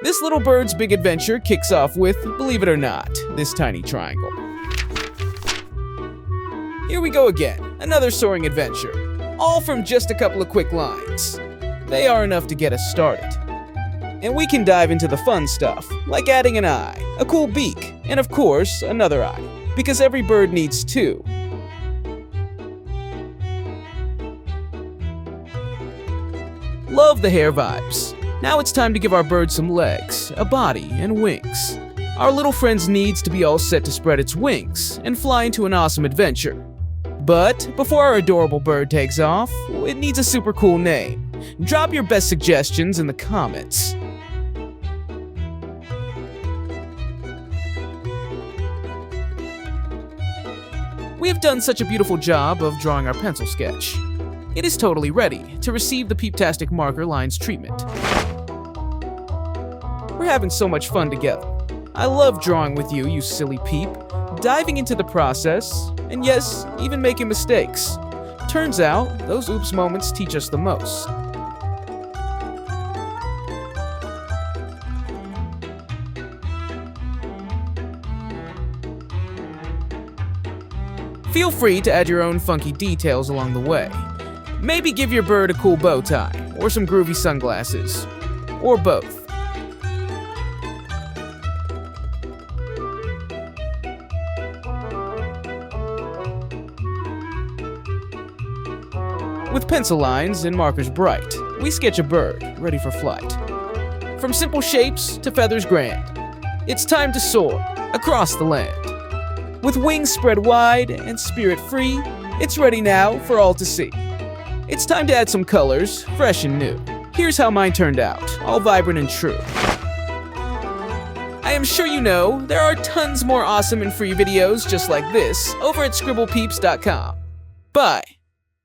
This little bird's big adventure kicks off with, believe it or not, this tiny triangle. Here we go again, another soaring adventure, all from just a couple of quick lines. They are enough to get us started. And we can dive into the fun stuff, like adding an eye, a cool beak, and of course, another eye, because every bird needs two. Love the hair vibes. Now it's time to give our bird some legs, a body, and wings. Our little friend's needs to be all set to spread its wings and fly into an awesome adventure. But before our adorable bird takes off, it needs a super cool name. Drop your best suggestions in the comments. We have done such a beautiful job of drawing our pencil sketch. It is totally ready to receive the Peeptastic marker line's treatment. We're having so much fun together. I love drawing with you, you silly peep, diving into the process, and yes, even making mistakes. Turns out, those oops moments teach us the most. Feel free to add your own funky details along the way. Maybe give your bird a cool bow tie, or some groovy sunglasses, or both. With pencil lines and markers bright, we sketch a bird ready for flight. From simple shapes to feathers grand, it's time to soar across the land. With wings spread wide and spirit free, it's ready now for all to see. It's time to add some colors, fresh and new. Here's how mine turned out, all vibrant and true. I am sure you know there are tons more awesome and free videos just like this over at scribblepeeps.com. Bye!